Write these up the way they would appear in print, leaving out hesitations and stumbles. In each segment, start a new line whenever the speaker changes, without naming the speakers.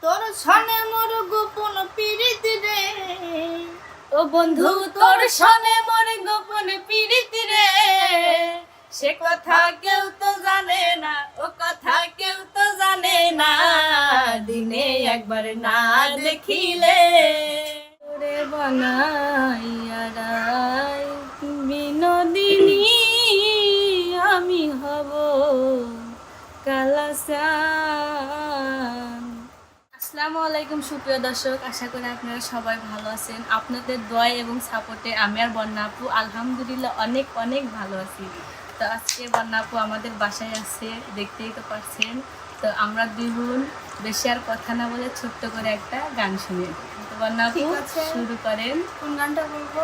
তোর সনে মোর গোপন পীড়িতি রে,
ও বন্ধু তোর সনে মোর গোপন পীড়িতি রে, সে কথা কেউ তো জানে না, ও কথা কেউ তো জানে না, দিনে একবার না দেখিলে রে বানাইয়া রাই বিনোদিনী আমি হব কালাসান। আসসালামু আলাইকুম সুপ্রিয় দর্শক, আশা করি আপনারা সবাই ভালো আছেন। আপনাদের দোয়া এবং সাপোর্টে আমি আর বন্যা আপু আলহামদুলিল্লাহ অনেক অনেক ভালো আছি। তো আজকে বন্যা আপু আমাদের বাসায় আছে, দেখতেই তো পাচ্ছেন। তো আমরা দুই বোন বেশি আর কথা না বলে ছোট্ট করে একটা গান শুনি। তো বন্যা আপু
ঠিক আছে।
শুরু করেন।
কোন গানটা বলবো?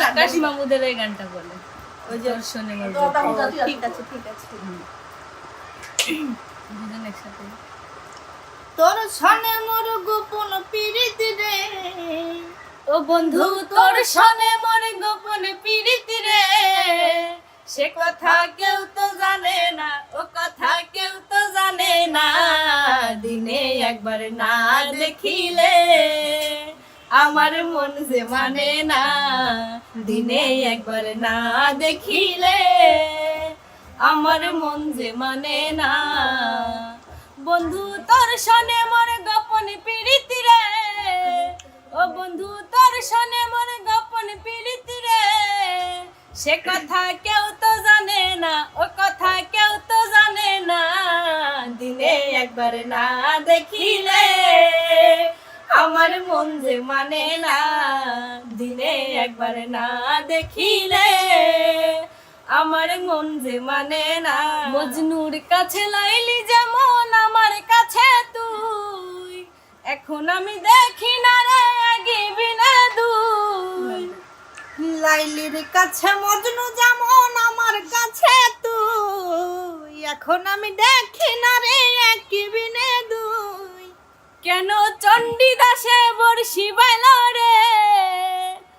আকাশ মাহমুদের এই গানটা বলে,
ওই যে
তোর শোনে মোর
ও,
গোপন।
ঠিক আছে ঠিক আছে।
দুজন একসাথে।
তোর সনে মোর গোপন পীড়িতি রে,
ও বন্ধু তোর সনে মোর গোপন পীড়িতি রে, সে কথা কেউ তো জানে না, ও কথা কেউ তো জানে না, দিনে একবার না দেখিলে আমার মন যে মানে না, দিনে একবার না দেখিলে আমার মন যে মানে না। বন্ধু তোর সনে মোর গোপন পীড়িতি রে, ও বন্ধু তোর সনে মোর গোপন পীড়িতি রে, সে কথা কেউ তো জানে না, ও কথা কেউ তো জানে না, দিনে একবার না দেখিলে আমার মন যে মানে না, দিনে একবার না দেখিলে আমার মন যে মানে না। মজনুর কাছে লাইলি যেমন আমার কাছে তুই, এখন আমি দেখি না রে আগিবি না দুই।
লাইলির কাছে মজনু যেমন আমার কাছে তুই, এখন আমি দেখি না রে একই বিনে দুই।
কেন চণ্ডীদাসে বর্ষি বাইল রে,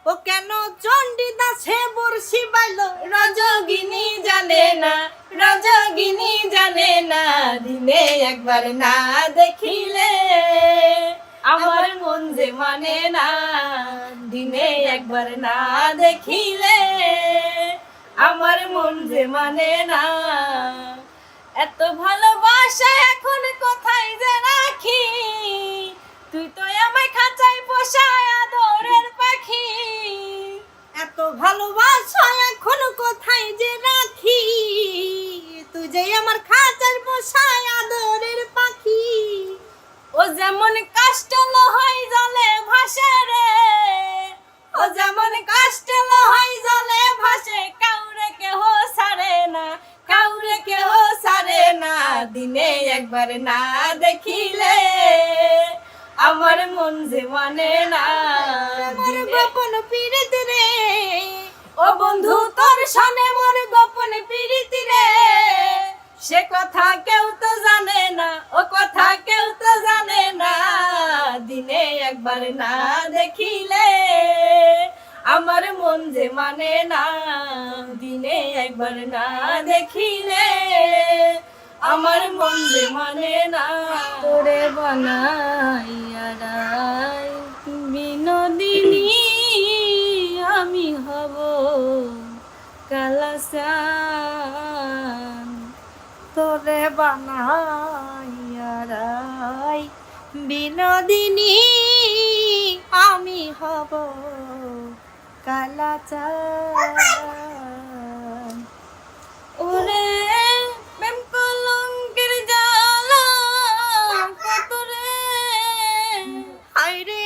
ও কেন চণ্ডীদাসে বর্ষি বাইল,
রজগিনী জানে না, রজগিনী জানে না, দিনে একবার না দেখিলে আমার মন যে মানে না, দিনে একবার না দেখিলে আমার মন যে মানে না। এত ভালোবাসা এখন কোথায় যে রাখি, তুই তো আমায় খাঁচায় পোষায় আদরের পাখি।
এত ভালোবাসা এখন কোথায় যে রাখি, তুই যে আমার খাঁচার পোষায় আদরের পাখি।
ও যেমন কাষ্টল হয় জলে ভাসে রে, ও যেমন কাষ্টল হয় জলে ভাসে, কাউরে কেহ সারে না, কাউরে কেহ সারে না, দিনে একবার না দেখিলে আমার মন যে মানে না।
মোর গোপন পীড়িতি রে,
ও বন্ধু তোর সনে মোর গোপন পীড়িতি রে, সে কথা কেউ তো জানে না, ও কথা কেউ তো জানে না, দিনে একবার না দেখিলে আমার মন যে মানে না, দিনে একবার না দেখিলে আমার মন যে মানে না। তোরে বানাইয়া রাই বিনোদিনী আমি হব কালাসান।
তোরে বানাইয়া রাই বিনোদিনী আমি হব কালাচান।
ওরে প্রেম কলঙ্কের জ্বালা কত রে,
হায়রে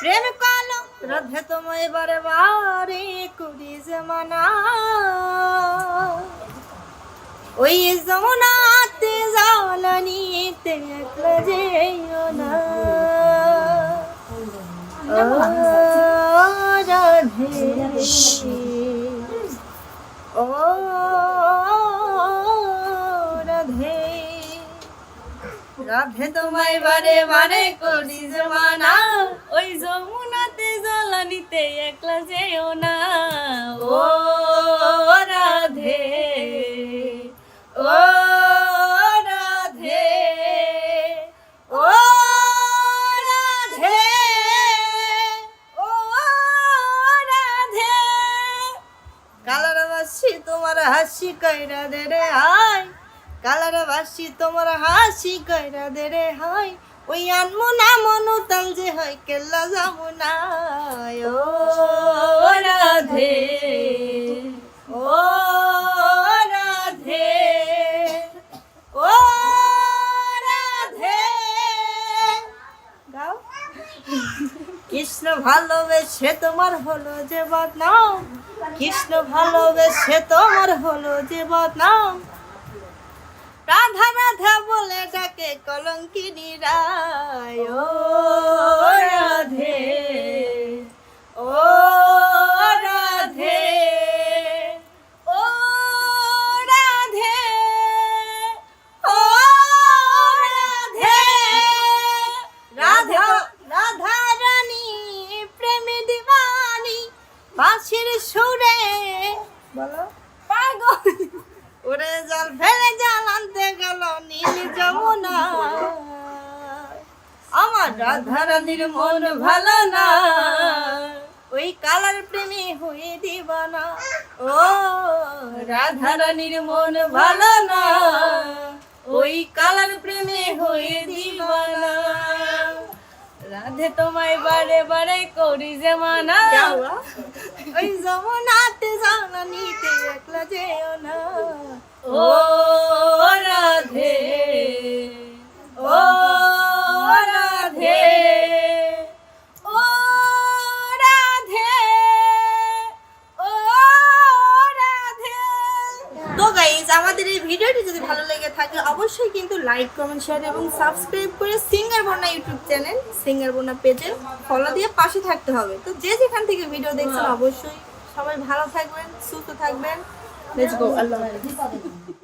প্রেম কালো রাধে তোমায় বারে বারে করি জমানা, ওই যমুনাতে জ্বালানিতে একলা যেও না। ও রাধে ও রাধে, রাধে
তোমায় বারে বারে করি জমানা, ওই যমুনাতে জ্বালানিতে একলা যেও না। ও রাধে, ও রাধে, ও
বাসি কইরা দে রে হাই কালার বাসি তোমার হাসি কইরা দে রে হাই ওই আনমনা মনু তাল যে হয় কেল্লা যামুনা ও
রাধে ও রাধে
ও রাধে গাও কৃষ্ণ ভালোবেসে তোমার হলো যে বদনাম কৃষ্ণ ভালোবেসে তোমার হলো যে বদনাম রাধা রাধা বলে ডাকে কলঙ্কিনী রায় ও
রাধে
ও রাধে ও রাধে ও রাধে রাধা রাধা রানী প্রেমে দিবানি বাঁশির সুরে বলো পাগল ওরে জল ফেলে জাল আনতে গেল নীল যমুনা আমার রাধা রানীর মন ভালো না ওই কালার প্রেমে হয়ে দিবানা ও
রাধা রানীর মন ভালো না ওই কালার প্রেমে হয়ে দিবানা রাধে তোমায় বারে বারে করি যে মানা
ওই যমুনাতে জানা নিতে একলা যেও না
ও রাধে ও রাধে
ও রাধে ও রাধে তো গাইস আমাদের এই ভিডিওটি যদি ভালো লেগে থাকে অবশ্যই কিন্তু লাইক কমেন্ট শেয়ার এবং সাবস্ক্রাইব করে সিঙ্গার বন্যা ইউটিউব চ্যানেল সিঙ্গার বন্যা পেজে ফলো দিয়ে পাশে থাকতে হবে তো যে যেখান থেকে ভিডিও দেখছেন অবশ্যই সবাই ভালো থাকবেন সুস্থ থাকবেন লেটস গো আল্লাহ হাফেজ